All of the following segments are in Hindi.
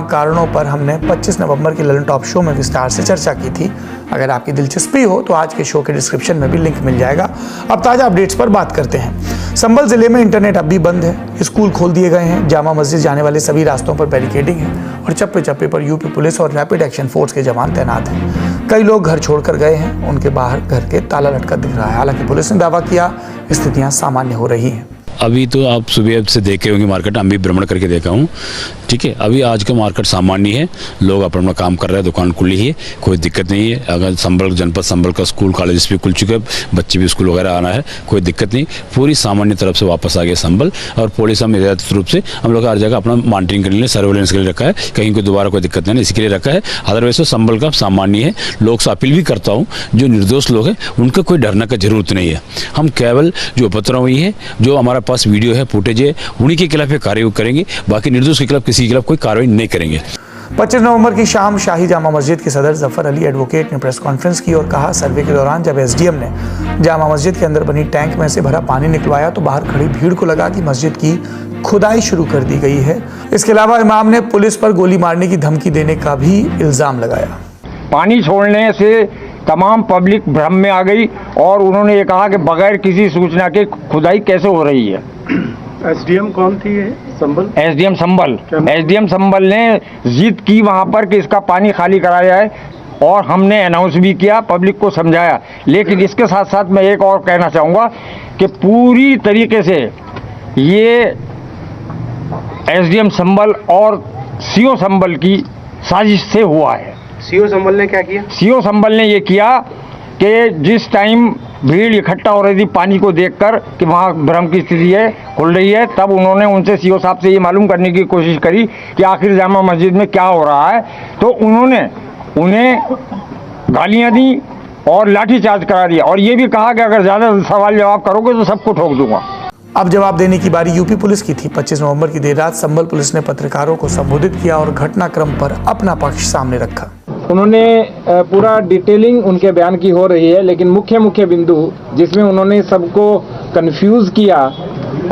कारणों पर हमने 25 नवंबर के ललन टॉप शो में विस्तार से चर्चा की थी। अगर आपकी दिलचस्पी हो तो आज के शो के डिस्क्रिप्शन में भी लिंक मिल जाएगा। अब ताज़ा अपडेट्स पर बात करते हैं। संभल जिले में इंटरनेट अब भी बंद है, स्कूल खोल दिए गए हैं, जामा मस्जिद जाने वाले सभी रास्तों पर बैरिकेडिंग है और चप्पे चप्पे पर यूपी पुलिस और रैपिड एक्शन फोर्स के जवान तैनात हैं। कई लोग घर छोड़कर गए हैं, उनके बाहर घर के ताला लटका दिख रहा है। हालांकि पुलिस ने दावा किया स्थितियां सामान्य हो रही हैं। अभी तो आप सुबह से देखे होंगे मार्केट, हम भी भ्रमण करके देखा हूँ, ठीक है। अभी आज का मार्केट सामान्य है, लोग अपना काम कर रहे हैं, दुकान खुली है, कोई दिक्कत नहीं है। अगर संभल जनपद संभल का स्कूल कॉलेज भी खुल चुके हैं, बच्चे भी स्कूल वगैरह आना है, कोई दिक्कत नहीं। पूरी सामान्य तरफ से वापस आ गए संभल। और पुलिस हम हिदायत रूप से हम लोग हर जगह अपना मॉनिटरिंग करने के लिए, सर्वेलेंस के लिए रखा है, कहीं कोई दोबारा कोई दिक्कत नहीं है, इसके लिए रखा है। अदरवाइज तो संभल का सामान्य है। लोग से अपील भी करता हूँ, जो निर्दोष लोग हैं उनका कोई डरने का जरूरत नहीं है। हम केवल जो उपद्रव हुई है, जो हमारे पास वीडियो है, फुटेज है, उन्हीं के खिलाफ कार्रवाई करेंगे। बाकी निर्दोष के खिलाफ किसी के खिलाफ कोई कार्रवाई नहीं करेंगे। 25 नवंबर की शाम शाही जामा मस्जिद के सदर जफर अली एडवोकेट ने प्रेस कॉन्फ्रेंस की और कहा, सर्वे के दौरान जब एसडीएम ने जामा मस्जिद के अंदर बनी टैंक में से भरा पानी निकलवाया तो बाहर खड़ी भीड़ को लगा कि मस्जिद की खुदाई शुरू कर दी गई है। इसके अलावा इमाम ने पुलिस पर गोली मारने की धमकी देने का भी इल्जाम लगाया। पानी छोड़ने से तमाम पब्लिक भ्रम में आ गई और उन्होंने ये कहा कि बगैर किसी सूचना के खुदाई कैसे हो रही है। एसडीएम कौन थी ये? संभल? एसडीएम संभल। एसडीएम संभल ने जिद की वहाँ पर कि इसका पानी खाली कराया जाए और हमने अनाउंस भी किया, पब्लिक को समझाया। लेकिन इसके साथ साथ मैं एक और कहना चाहूँगा कि पूरी तरीके से ये एसडीएम संभल और सीओ संभल की साजिश से हुआ है। सीओ संभल ने क्या किया? सीओ संभल ने ये किया कि जिस टाइम भीड़ इकट्ठा हो रही थी पानी को देखकर कि वहाँ भ्रम की स्थिति है, खुल रही है, तब उन्होंने उनसे सीओ साहब से ये मालूम करने की कोशिश करी कि आखिर जामा मस्जिद में क्या हो रहा है। तो उन्होंने उन्हें गालियाँ दी और लाठीचार्ज करा दिया और ये भी कहा कि अगर ज़्यादा सवाल जवाब करोगे तो सबको ठोक दूंगा। अब जवाब देने की बारी यूपी पुलिस की थी। 25 नवंबर की देर रात संभल पुलिस ने पत्रकारों को संबोधित किया और घटनाक्रम पर अपना पक्ष सामने रखा। उन्होंने पूरा डिटेलिंग उनके बयान की हो रही है, लेकिन मुख्य बिंदु जिसमें उन्होंने सबको कंफ्यूज किया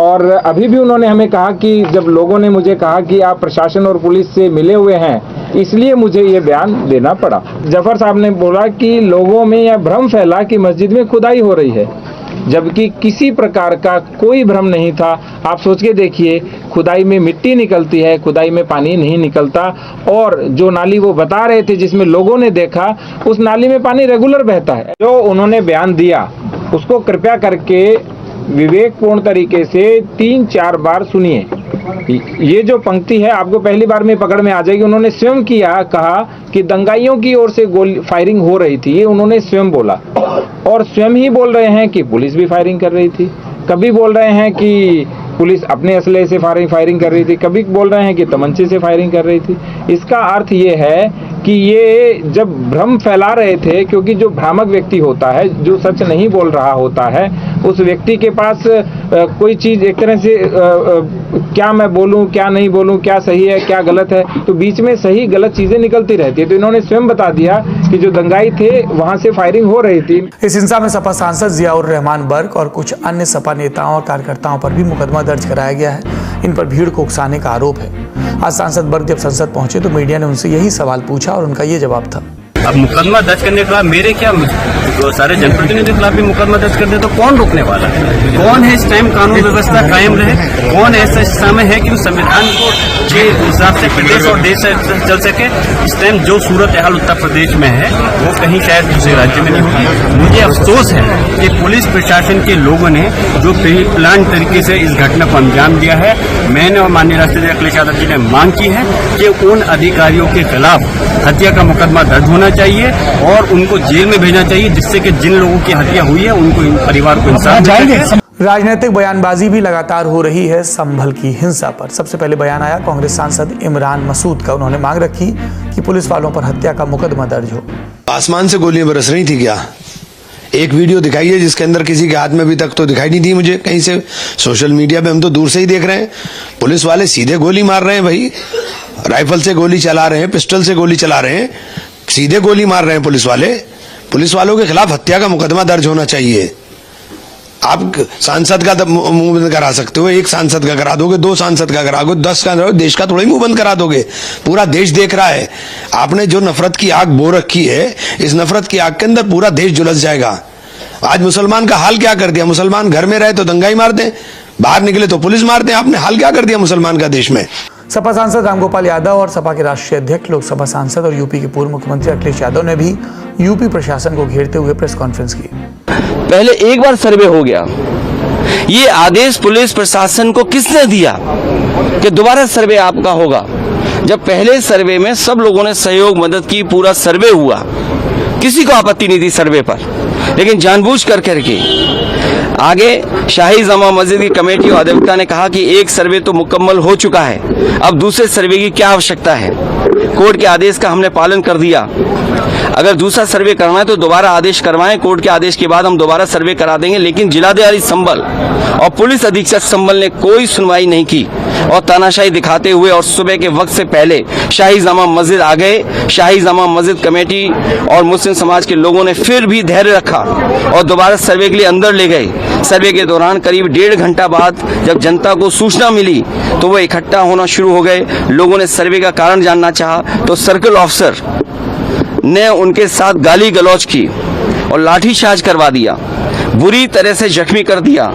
और अभी भी उन्होंने हमें कहा कि जब लोगों ने मुझे कहा कि आप प्रशासन और पुलिस से मिले हुए हैं इसलिए मुझे ये बयान देना पड़ा। जफर साहब ने बोला कि लोगों में यह भ्रम फैला कि मस्जिद में खुदाई हो रही है, जबकि किसी प्रकार का कोई भ्रम नहीं था। आप सोच के देखिए, खुदाई में मिट्टी निकलती है, खुदाई में पानी नहीं निकलता। और जो नाली वो बता रहे थे जिसमें लोगों ने देखा, उस नाली में पानी रेगुलर बहता है। जो उन्होंने बयान दिया उसको कृपया करके विवेकपूर्ण तरीके से 3-4 बार सुनिए। ये जो पंक्ति है आपको पहली बार में पकड़ में आ जाएगी। उन्होंने स्वयं कहा कि दंगाइयों की ओर से गोली फायरिंग हो रही थी, ये उन्होंने स्वयं बोला। और स्वयं ही बोल रहे हैं कि पुलिस भी फायरिंग कर रही थी, कभी बोल रहे हैं कि पुलिस अपने असले से फायरिंग कर रही थी, कभी बोल रहे हैं कि तमंचे से फायरिंग कर रही थी। इसका अर्थ ये है कि ये जब भ्रम फैला रहे थे, क्योंकि जो भ्रामक व्यक्ति होता है, जो सच नहीं बोल रहा होता है, उस व्यक्ति के पास कोई चीज़ एक तरह से क्या मैं बोलूं, क्या नहीं बोलूं, क्या सही है, क्या गलत है, तो बीच में सही गलत चीज़ें निकलती रहती है। तो इन्होंने स्वयं बता दिया कि जो दंगाई थे वहाँ से फायरिंग हो रही थी। इस हिंसा में सपा सांसद जियाउर रहमान बर्क और कुछ अन्य सपा नेताओं और कार्यकर्ताओं पर भी मुकदमा दर्ज कराया गया है। इन पर भीड़ को उकसाने का आरोप है। आज सांसद बर्क जब संसद पहुंचे तो मीडिया ने उनसे यही सवाल पूछा और उनका ये जवाब था। अब मुकदमा दर्ज करने के बाद मेरे क्या, तो सारे जनप्रतिनिधियों के खिलाफ भी मुकदमा दर्ज कर दे तो कौन रोकने वाला है? कौन है इस टाइम कानून व्यवस्था कायम रहे? कौन ऐसा समय है कि उस संविधान को के हिसाब से प्रदेश और देश चल सके? इस टाइम जो सूरत हाल उत्तर प्रदेश में है वो कहीं शायद दूसरे राज्य में नहीं होगी। मुझे अफसोस है कि पुलिस प्रशासन के लोगों ने जो प्लान तरीके से इस घटना को अंजाम दिया है। मैंने और माननीय राष्ट्रपति अखिलेश यादव जी ने मांग की है कि उन अधिकारियों के खिलाफ हत्या का मुकदमा दर्ज होना चाहिए और उनको जेल में भेजना चाहिए, जिससे कि जिन लोगों की हत्या हुई है उनको परिवार को इंसाफ मिल सके। राजनीतिक बयानबाजी भी लगातार हो रही है संभल की हिंसा पर। सबसे पहले बयान आया कांग्रेस सांसद इमरान मसूद का। उन्होंने मांग रखी कि पुलिस वालों पर हत्या का मुकदमा दर्ज हो। आसमान से गोलियां बरस रही थी क्या? एक वीडियो दिखाई है जिसके अंदर किसी के हाथ में अभी तक तो दिखाई नहीं दी मुझे कहीं से। सोशल मीडिया पे हम तो दूर से ही देख रहे हैं, पुलिस वाले सीधे गोली मार रहे हैं भाई, राइफल से गोली चला रहे हैं, पिस्टल से गोली चला रहे हैं, सीधे गोली मार रहे हैं पुलिस वाले। पुलिस वालों के खिलाफ हत्या का मुकदमा दर्ज होना चाहिए। आप सांसद का मुंह बंद करा सकते हो, एक सांसद का करा दोगे, 2 सांसद का करा दोगे, 10 का करा दोगे, देश का थोड़ा ही मुंह बंद करा दोगे। पूरा देश देख रहा है। आपने जो नफरत की आग बो रखी है, इस नफरत की आग के अंदर पूरा देश झुलस जाएगा। आज मुसलमान का हाल क्या कर दिया? मुसलमान घर में रहे तो दंगाई मार दें, बाहर निकले तो पुलिस मार दें। आपने हाल क्या कर दिया मुसलमान का देश में? सपा सांसद रामगोपाल यादव और सपा के राष्ट्रीय अध्यक्ष, लोकसभा सांसद और यूपी के पूर्व मुख्यमंत्री अखिलेश यादव ने भी यूपी प्रशासन को घेरते हुए प्रेस कॉन्फ्रेंस की। पहले एक बार सर्वे हो गया, ये आदेश पुलिस प्रशासन को किसने दिया कि दोबारा सर्वे आपका होगा? जब पहले सर्वे में सब लोगों ने सहयोग मदद की, पूरा सर्वे हुआ, किसी को आपत्ति नहीं थी सर्वे पर, लेकिन जानबूझ कर करके आगे शाही जामा मस्जिद की कमेटी और अधिवक्ता ने कहा कि एक सर्वे तो मुकम्मल हो चुका है, अब दूसरे सर्वे की क्या आवश्यकता है? कोर्ट के आदेश का हमने पालन कर दिया। अगर दूसरा सर्वे करना है तो दोबारा आदेश करवाएं, कोर्ट के आदेश के बाद हम दोबारा सर्वे करा देंगे। लेकिन जिलाधिकारी संभल और पुलिस अधीक्षक संभल ने कोई सुनवाई नहीं की और तानाशाही दिखाते हुए और सुबह के वक्त से पहले शाही जामा मस्जिद आ गए। शाही जामा मस्जिद कमेटी और मुस्लिम समाज के लोगों ने फिर भी धैर्य रखा और दोबारा सर्वे के लिए अंदर ले गए। सर्वे के दौरान करीब 1.5 घंटा बाद जब जनता को सूचना मिली तो वो इकट्ठा होना शुरू हो गए। लोगों ने सर्वे का कारण जानना चाहा तो सर्कल ऑफिसर ने उनके साथ गाली गलौज की और लाठीचार्ज करवा दिया, बुरी तरह से जख्मी कर दिया।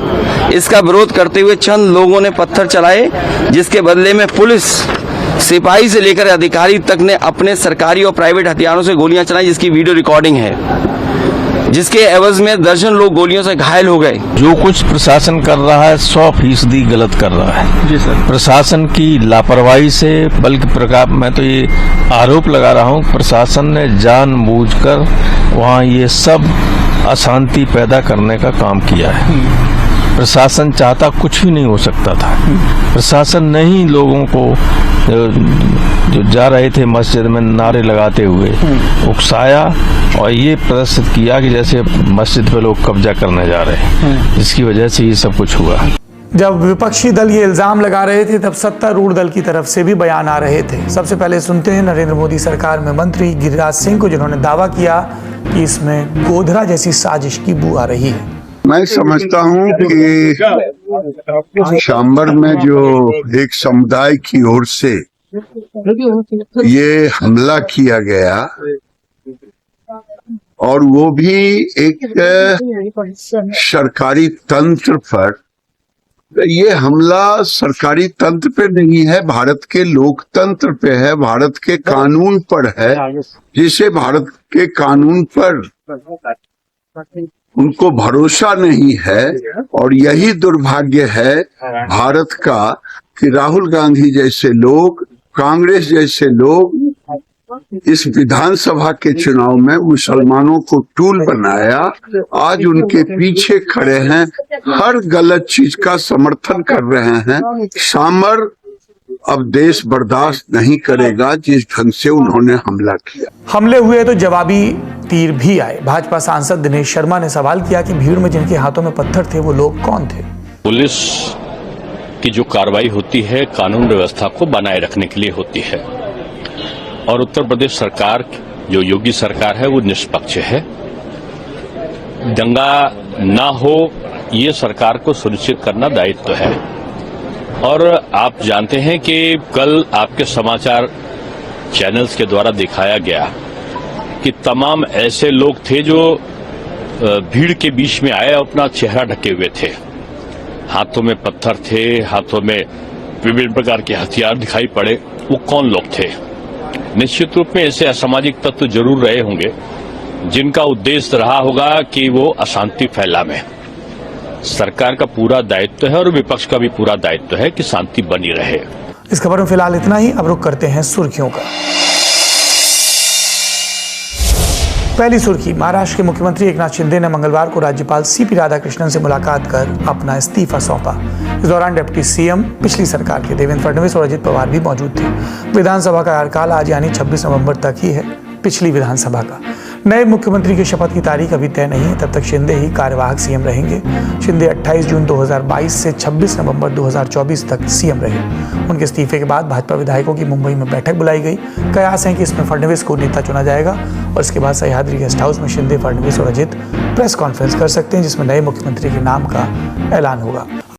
इसका विरोध करते हुए चंद लोगों ने पत्थर चलाए, जिसके बदले में पुलिस सिपाही से लेकर अधिकारी तक ने अपने सरकारी और प्राइवेट हथियारों से गोलियां चलाई, जिसकी वीडियो रिकॉर्डिंग है, जिसके एवज में दर्जन लोग गोलियों से घायल हो गए। जो कुछ प्रशासन कर रहा है 100% गलत कर रहा है जी सर। प्रशासन की लापरवाही से, बल्कि प्रकार मैं तो ये आरोप लगा रहा हूँ, प्रशासन ने जानबूझकर वहाँ ये सब अशांति पैदा करने का काम किया है। प्रशासन चाहता कुछ भी नहीं हो सकता था। प्रशासन ने ही लोगों को जो जा रहे थे मस्जिद में नारे लगाते हुए उकसाया और ये प्रदर्शित किया कि जैसे मस्जिद पे लोग कब्जा करने जा रहे हैं, जिसकी वजह से ये सब कुछ हुआ। जब विपक्षी दल ये इल्जाम लगा रहे थे तब सत्तारूढ़ दल की तरफ से भी बयान आ रहे थे। सबसे पहले सुनते हैं नरेंद्र मोदी सरकार में मंत्री गिरिराज सिंह को, जिन्होंने दावा किया कि इसमें गोधरा जैसी साजिश की बू आ रही है। मैं समझता हूं कि सांबर में जो एक समुदाय की ओर से ये हमला किया गया और वो भी एक सरकारी तंत्र पर, ये हमला सरकारी तंत्र पे नहीं है, भारत के लोकतंत्र पे है, भारत के कानून पर है, जिसे भारत के कानून पर उनको भरोसा नहीं है। और यही दुर्भाग्य है भारत का कि राहुल गांधी जैसे लोग, कांग्रेस जैसे लोग इस विधानसभा के चुनाव में मुसलमानों को टूल बनाया, आज उनके पीछे खड़े हैं, हर गलत चीज का समर्थन कर रहे हैं। सांबर अब देश बर्दाश्त नहीं करेगा जिस ढंग से उन्होंने हमला किया। हमले हुए तो जवाबी तीर भी आए। भाजपा सांसद दिनेश शर्मा ने सवाल किया कि भीड़ में जिनके हाथों में पत्थर थे वो लोग कौन थे। पुलिस की जो कार्रवाई होती है कानून व्यवस्था को बनाए रखने के लिए होती है और उत्तर प्रदेश सरकार जो योगी सरकार है वो निष्पक्ष है। दंगा ना हो ये सरकार को सुनिश्चित करना दायित्व है। और आप जानते हैं कि कल आपके समाचार चैनल्स के द्वारा दिखाया गया कि तमाम ऐसे लोग थे जो भीड़ के बीच में आए अपना चेहरा ढके हुए थे, हाथों में पत्थर थे, हाथों में विभिन्न प्रकार के हथियार दिखाई पड़े। वो कौन लोग थे? निश्चित रूप में ऐसे असामाजिक तत्व जरूर रहे होंगे जिनका उद्देश्य रहा होगा कि वो अशांति फैलावे। सरकार का पूरा दायित्व है और विपक्ष का भी पूरा दायित्व है कि शांति बनी रहे। इस खबर में फिलहाल इतना ही। अब रुख करते हैं सुर्खियों का। पहली सुर्खी, महाराष्ट्र के मुख्यमंत्री एकनाथ शिंदे ने मंगलवार को राज्यपाल सीपी राधाकृष्णन से मुलाकात कर अपना इस्तीफा सौंपा। इस दौरान डिप्टी सीएम पिछली सरकार के देवेंद्र फडणवीस और अजित पवार भी मौजूद थे। विधानसभा का कार्यकाल आज यानी 26 नवंबर तक ही है, पिछली विधानसभा का। नए मुख्यमंत्री की शपथ की तारीख अभी तय नहीं है, तब तक शिंदे ही कार्यवाहक सीएम रहेंगे। शिंदे 28 जून 2022 से 26 नवंबर 2024 तक सीएम रहे। उनके इस्तीफे के बाद भाजपा विधायकों की मुंबई में बैठक बुलाई गई। कयास है कि इसमें फडणवीस को नेता चुना जाएगा और इसके बाद सह्याद्री गेस्ट हाउस में शिंदे, फडणवीस और अजित प्रेस कॉन्फ्रेंस कर सकते हैं जिसमें नए मुख्यमंत्री के नाम का ऐलान होगा।